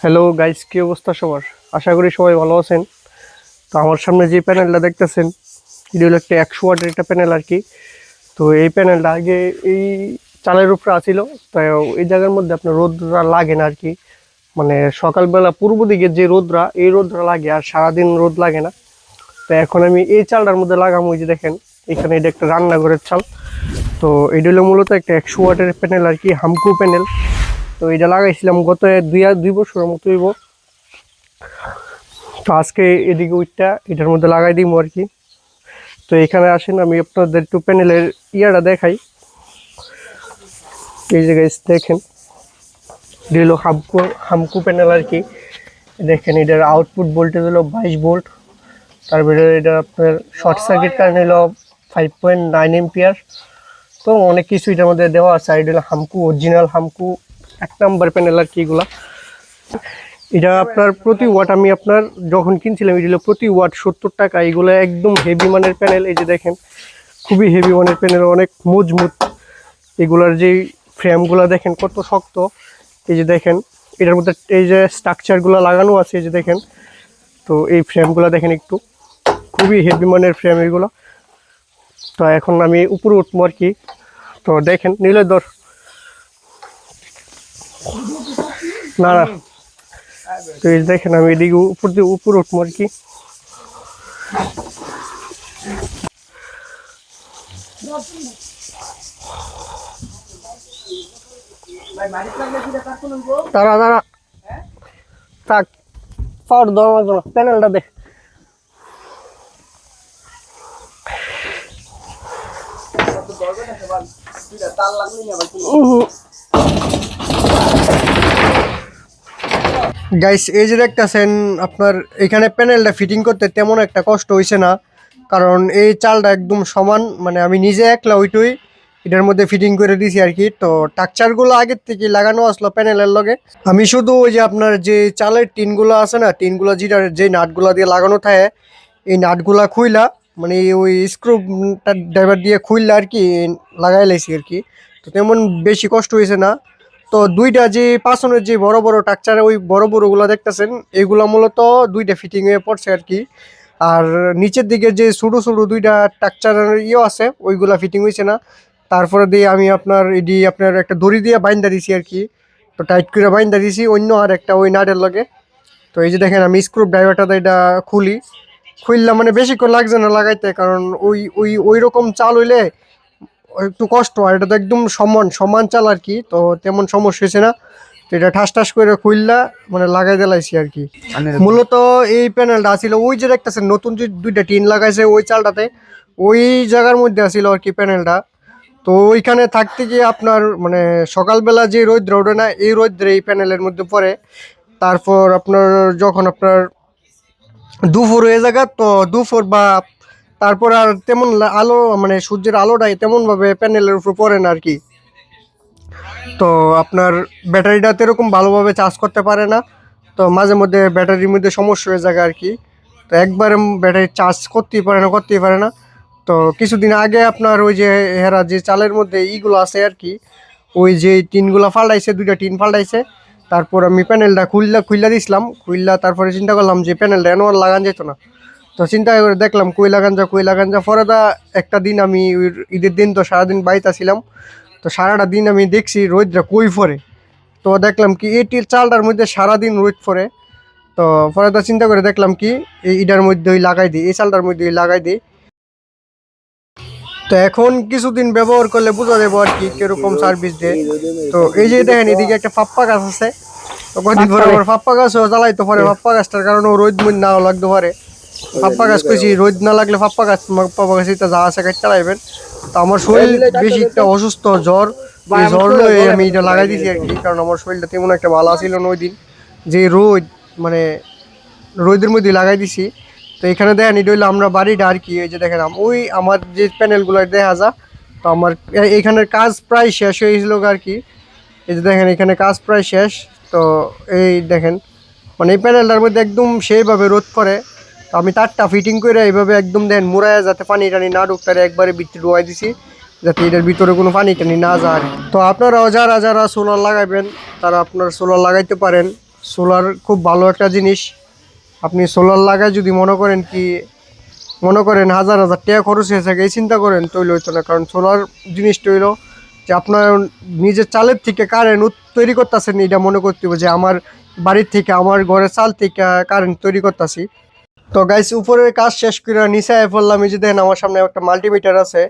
Hello guys, কি অবস্থা সবার? আশা করি সবাই ভালো আছেন। তো আমার সামনে যে প্যানেলটা দেখতেছেন, এটা হলো একটা 100 ওয়াটের একটা প্যানেল আর কি। তো এই প্যানেলটা আগে এই চালের উপরে আছিল। তো এই জায়গার মধ্যে আপনার রোদরা লাগে না আর কি। মানে সকালবেলা পূর্ব দিকে যে রোদরা, এই রোদরা লাগে, আর সারাদিন রোদ লাগে না। তো এখন আমি এই চালটার মধ্যে লাগাম। ওই যে দেখেন এখানে, এটা একটা রান্নাঘরের চাল। তো এটা হলো মূলত একটা 100 ওয়াটের প্যানেল আর কি, হামকু প্যানেল। তো এটা লাগাইছিলাম গত দুই বছরের মতো হইব। তো আজকে এদিকে উইটটা এটার মধ্যে লাগাই দিব আর কি। তো এখানে আসেন, আমি আপনাদের একটু প্যানেলের ইয়াটা দেখাই। এই যে গাইস দেখেন, এটা হলো হামকু হামকু প্যানেল আর কি। দেখেন এটার আউটপুট ভোল্টেজ হলো 22 ভোল্ট। তারপরে এটা আপনার শর্ট সার্কিট কারেন্ট হলো 5.9 এম্পিয়ার। তো অনেক কিছু এটার মধ্যে দেওয়া আছে। আর এটা হলো হামকু, অরিজিনাল হামকু 1 নাম্বার প্যানেল আর কি এগুলা। এটা আপনার প্রতি ওয়াট, আমি আপনার যখন কিনছিলাম এটা হলো প্রতি ওয়াট 70 টাকা। এগুলো একদম হেভি মানের প্যানেল। এই যে দেখেন, খুবই হেভি মানের প্যানেল, অনেক মজবুত। এগুলার যে ফ্রেমগুলো দেখেন কত শক্ত। এই যে দেখেন এটার মধ্যে এই যে স্ট্রাকচারগুলো লাগানো আছে, এই যে দেখেন। তো এই ফ্রেমগুলো দেখেন একটু, খুবই হেভি মানের ফ্রেম এগুলো। তো এখন আমি উপরে উঠবো আর কি। তো দেখেন নীলদর, না না, তো এই দেখেন আমি এদিকে উপর দিয়ে উপরে উঠবো আর কি। তারা তারা থাক, পাওয়ার দেওয়া লাগবে না, প্যানেলটা দেখ। গাইস এই যে দেখতেছেন, আপনার এখানে প্যানেলটা ফিটিং করতে তেমন একটা কষ্ট হয়েছে না। কারণ এই চালটা একদম সমান, মানে আমি নিজে একলা ওইটুই এটার মধ্যে ফিটিং করে দিছি আর কি। তো টাকচারগুলো আগের থেকে লাগানো আসলো প্যানেলের লগে। আমি শুধু ওই যে আপনার যে চালের টিনগুলো আছে না, টিনগুলো যেটা যে নাটগুলা দিয়ে লাগানো থাকে, এই নাটগুলা খুইলা, মানে ওই স্ক্রু ড্রাইভার দিয়ে খুইলা আর কি লাগাই লাইছি আর কি। তো তেমন বেশি কষ্ট হয়েছে না। তো দুইটা যে পাঁচনের যে বড় বড় টাকচার, ওই বড় বড়গুলো দেখতেছেন, এগুলো মূলত দুইটা ফিটিং হয়ে পড়ছে আর কি। আর নিচের দিকে যে ছোটো ছোটো দুইটা টাকচারের ইয়ে আছে, ওইগুলা ফিটিং হয়েছে না। তারপরে দিয়ে আমি আপনার এটি আপনার একটা দড়ি দিয়ে বাইন্দা দিছি আর কি। তো টাইট করে বাইন্দা দিছি অন্য আর একটা ওই নাটের লগে। তো এই যে দেখেন আমি স্ক্রু ড্রাইভারটা এটা খুলি, খুললাম, মানে বেশিক্ষণ লাগছে না লাগাইতে। কারণ ওই ওই ওই রকম চাল হইলে একটু কষ্ট হয়। এটা তো একদম সমান সমান চাল আর কি, তো তেমন সমস্যা হয়েছে না। তো এটা ঠাস ঠাস করে খুললা মানে লাগাই দিলাইছি আর কি। মূলত এই প্যানেলটা আসছিল ওই যে দেখতেছেন নতুন যে দুইটা টিন লাগাইছে ওই চালটাতে, ওই জায়গার মধ্যে আসছিল আর কি প্যানেলটা। তো ওইখানে থাকতে গিয়ে আপনার মানে সকালবেলা যে রৌদ্র ওঠে না, এই রৌদ্রে এই প্যানেলের মধ্যে পড়ে। তারপর আপনার যখন আপনার দুপুর হয়ে যাবে, তো দুপুর বা তারপর আর তেমন আলো, মানে সূর্যের আলোটাই তেমন ভাবে প্যানেলের উপর পড়ে না আর কি। তো আপনার ব্যাটারিটা এরকম ভালোভাবে চার্জ করতে পারে না। তো মাঝে মধ্যে ব্যাটারির মধ্যে সমস্যা হয়ে যায় আর কি। তো একবারে ব্যাটারি চার্জ করতেই পারে না। তো কিছুদিন আগে আপনার ওই যে হেরা যে চালের মধ্যে ইগুলো আছে আর কি, ওই যে টিনগুলো ফাল্টাইছে, দুইটা টিন ফাল্টাইছে। তারপর আমি প্যানেলটা খুললা দিছিলাম, খুললা তারপরে চিন্তা করলাম যে প্যানেলটা এনে আর লাগান যেত না। তো চিন্তা করে দেখলাম কই লাগান যা পরে দা একটা দিন আমি ঈদের দিন তো সারাদিন বাড়িতে ছিলাম। তো সারাটা দিন আমি দেখছি রোদটা কই পড়ে। তো দেখলাম কি এই চালটার মধ্যে সারাদিন রোদ পড়ে। তো পরে তো চিন্তা করে দেখলাম কি ইটার মধ্যে ওই লাগাই দিই, এই চালটার মধ্যে ওই লাগাই দিই। তো এখন কিছুদিন ব্যবহার করলে বোঝা যাবো আর কি কিরকম সার্ভিস দেয়। তো এই যে দেখেন এদিকে একটা পাপ্পা গাছ আছে। তো কদিন পরে আবার পাপ্পা গাছও জ্বালাইতে পারে, পাপ্পা গাছটার কারণে রোদ মুদ না লাগতে পারে। পাপ্পা গাছ কইছি রোদ না লাগলে পাপ্পা গাছ এটা যা আছে কাটতে চালাইবেন। তো আমার শরীর বেশি একটা অসুস্থ, জ্বর, এই জ্বর লয়ে আমি এটা লাগাই দিছি আর কি। কারণ আমার শরীরটা তেমন একটা ভালো ছিল না ওই দিন, যে রোদ, মানে রোদের মধ্যে লাগাই দিছি। তো এখানে দেখেন এটা হইলো আমরা বাড়িটা আর কি। এই যে দেখেন ওই আমার যে প্যানেলগুলো দেখা যা। তো আমার এইখানের কাজ প্রায় শেষ হয়েছিল আর কি। এই যে দেখেন এখানে কাজ প্রায় শেষ। তো এই দেখেন মানে এই প্যানেলটার মধ্যে একদম সেইভাবে রোদ পড়ে। তো আমি তারটা ফিটিং করে এইভাবে একদম দেখেন মুড়ায়, যাতে পানি টানি না ঢুকতারে একবারে ভিতরে ঢুকাই দিছি, যাতে এটার ভিতরে কোনো পানি টানি না যায়। তো আপনারাও যারা যারা সোলার লাগাইবেন তারা আপনার সোলার লাগাইতে পারেন। সোলার খুব ভালো একটা জিনিস। আপনি সোলার লাগায় যদি মনে করেন হাজার হাজার টাকা খরচ হয়ে থাকে এই চিন্তা করেন তৈরি হইতো না। কারণ সোলার জিনিসটা হইলো যে আপনার নিজের চালের থেকে কারেন্ট তৈরি করতেছেন, এটা মনে করতে হবে যে আমার বাড়ির থেকে আমার ঘরের চাল থেকে কারেন্ট তৈরি করতেছি। তো গাইস উপরের কাজ শেষ করে নিচে পড়লাম। এই যে দেখেন আমার সামনে একটা মাল্টিমিটার আছে।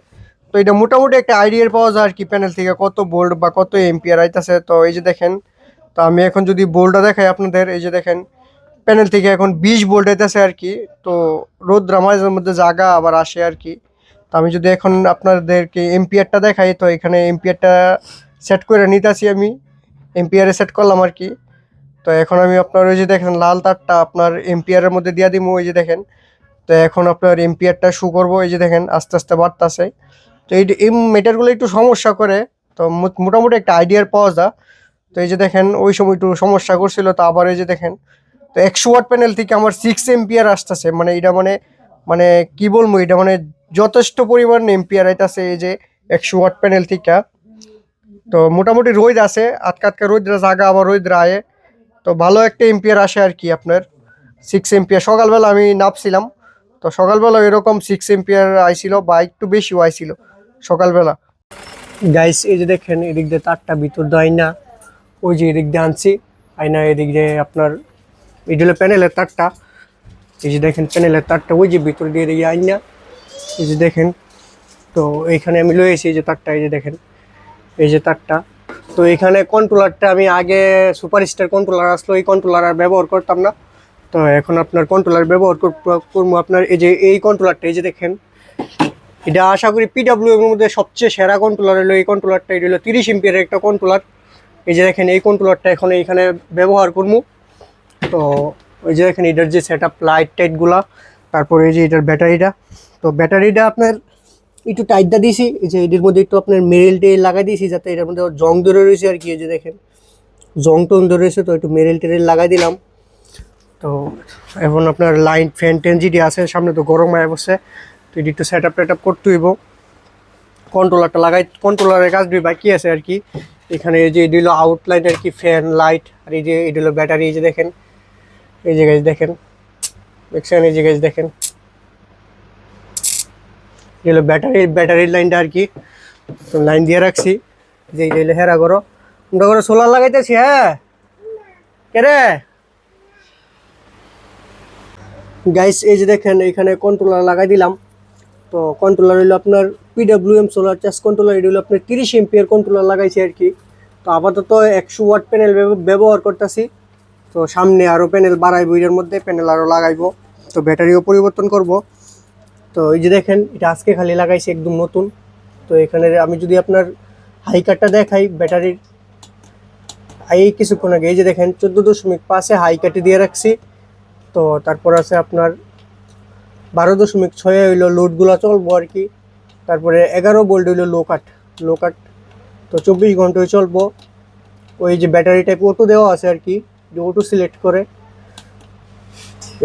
তো এটা মোটামুটি একটা আইডিয়া পাওয়া যায় আর কি প্যানেল থেকে কত ভোল্ট বা কত এম্পিয়ার আইতাছে। তো এই যে দেখেন, তো আমি এখন যদি ভোল্টটা দেখাই আপনাদের, এই যে দেখেন প্যানেল থেকে এখন 20 ভোল্ট আইতাছে আর কি। তো রোদ্র মাঝে মধ্যে জাগা আবার আসে আর কি। তো আমি যদি এখন আপনাদেরকে এম্পিয়ারটা দেখাই, তো এখানে এম্পিয়ারটা সেট করে নিতেছি আমি, এম্পিয়ারে সেট করলাম আর কি। তো এখন আমি আপনার ওই যে দেখেন লাল তারটা আপনার এম্পিয়ারের মধ্যে দিয়ে দিব, ওই যে দেখেন। তো এখন আপনার এম্পিয়ারটা শু করবো, এই যে দেখেন আস্তে আস্তে বাড়তেছে। তো এই মিটারগুলো একটু সমস্যা করে, তো মোটামুটি একটা আইডিয়ার পাওয়া যায়। তো এই যে দেখেন ওই সময় একটু সমস্যা করছিল, তো আবার এই যে দেখেন, তো 100 ওয়াট প্যানেল থেকে আমার 6 এম্পিয়ার আসতেছে। মানে এটা মানে মানে কি বলবো, এটা মানে যথেষ্ট পরিমাণ এম্পিয়ার আইতাছে এই যে 100 ওয়াট প্যানেল থেকে। তো মোটামুটি রোদ আছে, আটকা আটকা রোদ জাগা আবার রোদ আয়ে। তো ভালো একটা এম্পিয়ার আসে আর কি আপনার 6 এম্পিয়ার। সকালবেলা আমি নাপছিলাম, তো সকালবেলা এরকম 6 এম্পিয়ার আইছিল বা একটু বেশিও আইছিল সকালবেলা। গাইস এই যে দেখেন এদিক দিয়ে তারটা ভিতর দিয়ে আইনা, ওই যে এদিক দিয়ে আনছি আইনা, এদিক দিয়ে আপনার এটা হলো প্যানেলের তারটা। এই যে দেখেন প্যানেলের তারটা ওই যে ভিতর দিয়ে এদিকে আইনা, এই যে দেখেন। তো এইখানে আমি লয়েছি এই যে তারটা, এই যে দেখেন এই যে তারটা। তো এখানে কন্ট্রোলারটা আমি আগে সুপারস্টার কন্ট্রোলার আসলো, এই কন্ট্রোলার আর ব্যবহার করতাম না। তো এখন আপনার কন্ট্রোলার ব্যবহার করবো আপনার এই যে এই কন্ট্রোলারটা, এই যে দেখেন এটা আশা করি পিডাব্লিউ এর মধ্যে সবচেয়ে সেরা কন্ট্রোলার হলো এই কন্ট্রোলারটা। এটা হলো 30 এম্পিয়ারের একটা কন্ট্রোলার। এই যে দেখেন এই কন্ট্রোলারটা এখন এইখানে ব্যবহার করবো। তো ওই যে দেখেন এটার যে সেট আপ লাইট টাইটগুলা, তারপরে এই যে এটার ব্যাটারিটা। তো ব্যাটারিটা আপনার একটু টাইটটা দিয়েছি, এই যে এটার মধ্যে একটু আপনার মেরেল টেল লাগাই দিয়েছি যাতে এটার মধ্যে জং ধরে রয়েছে আর কি। এই যে দেখেন জং টং ধরে রয়েছে, তো একটু মেরেল টেরেল লাগাই দিলাম। তো এখন আপনার লাইন ফ্যান টেন যেটি আছে সামনে, তো গরম হয়ে বসে, তো এটি একটু সেট আপ টেট আপ করতে হইব। কন্ট্রোলারটা লাগাই, কন্ট্রোলারের কাজ বাকি আছে আর কি। এখানে এই যে এটি হলো আউটলাইন আর কি, ফ্যান লাইট, আর এই যে এটি হলো ব্যাটারি। এই যে দেখেন এই যে গাইজ দেখেন, দেখছেন এই যে গাইজ দেখেন এই হলো ব্যাটারির লাইনটা আর কি। তো লাইন দিয়ে রাখছি যে এই হেরা করো আমরা করে সোলার লাগাইতেছি। হ্যাঁ কে রে গাইস, এই যে দেখেন এখানে কন্ট্রোলার লাগাই দিলাম। তো কন্ট্রোলার হইলো আপনার পিডাব্লিউএম সোলার চার্জ কন্ট্রোলার, এটা হলো আপনার 30 এম্পিয়ার কন্ট্রোলার লাগাইছি আর কি। তো আপাতত 100 ওয়াট প্যানেল ব্যবহার করতেছি। তো সামনে আরও প্যানেল বাড়াইবো, এর মধ্যে প্যানেল আরও লাগাইবো, তো ব্যাটারিও পরিবর্তন করব। তো এই যে দেখেন এটা আজকে খালি লাগাইছি একদম নতুন। তো এখানে আমি যদি আপনার হাই কাটটা দেখাই ব্যাটারির, এই কিছুক্ষণ আগে এই যে দেখেন 14.5-এ হাই কাটে দিয়ে রাখছি। তো তারপর আছে আপনার 12.6 হইলো লোডগুলো চলবো আর কি। তারপরে 11 ভোল্ট হইলো লো কাট। তো 24 ঘন্টায় চলবো। ওই যে ব্যাটারি টাইপ অটো দেওয়া আছে আর কি, যে অটো সিলেক্ট করে।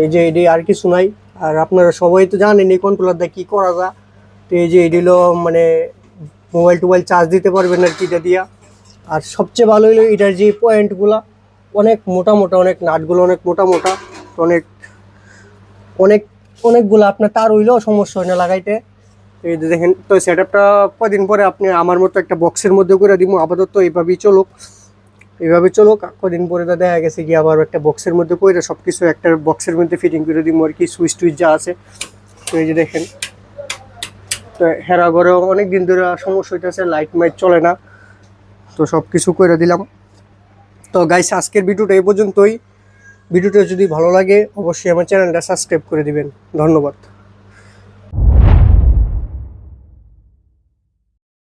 এই যে এটি আর কিছু নাই। আর আপনারা সবাই তো জানেন এই কন্ট্রোলার দিয়ে কী করা যায়। তো এই যে এটি হলো মানে মোবাইল টোবাইল চার্জ দিতে পারবেন আর কি এটা দিয়া। আর সবচেয়ে ভালো হলো এটার যে পয়েন্টগুলো অনেক মোটা মোটা, অনেক নাটগুলো অনেক মোটা মোটা, অনেক অনেক অনেকগুলো আপনার তার হইলেও সমস্যা হয় না লাগাইতে। এই যে দেখেন, তো সেট আপটা কদিন পরে আপনি আমার মতো একটা বক্সের মধ্যে করে দিব। আপাতত এইভাবেই চলুক, এইভাবে চলুক। কদিন পরে তো দেখা গেছে কি আবার একটা বক্সের মধ্যে করে সব কিছু একটা বক্সের মধ্যে ফিটিং করে দিব আর কি, সুইচ টুইচ যা আছে। তো এই যে দেখেন, তো হেরা ঘরেও অনেক দিন ধরে সমস্যা হইতেছে, লাইট মাইট চলে না। তো সব কিছু করে দিলাম। তো গাইস আজকের ভিডিওটা এই পর্যন্তই। ভিডিওটা যদি ভালো লাগে অবশ্যই আমার চ্যানেলটা সাবস্ক্রাইব করে দিবেন। ধন্যবাদ।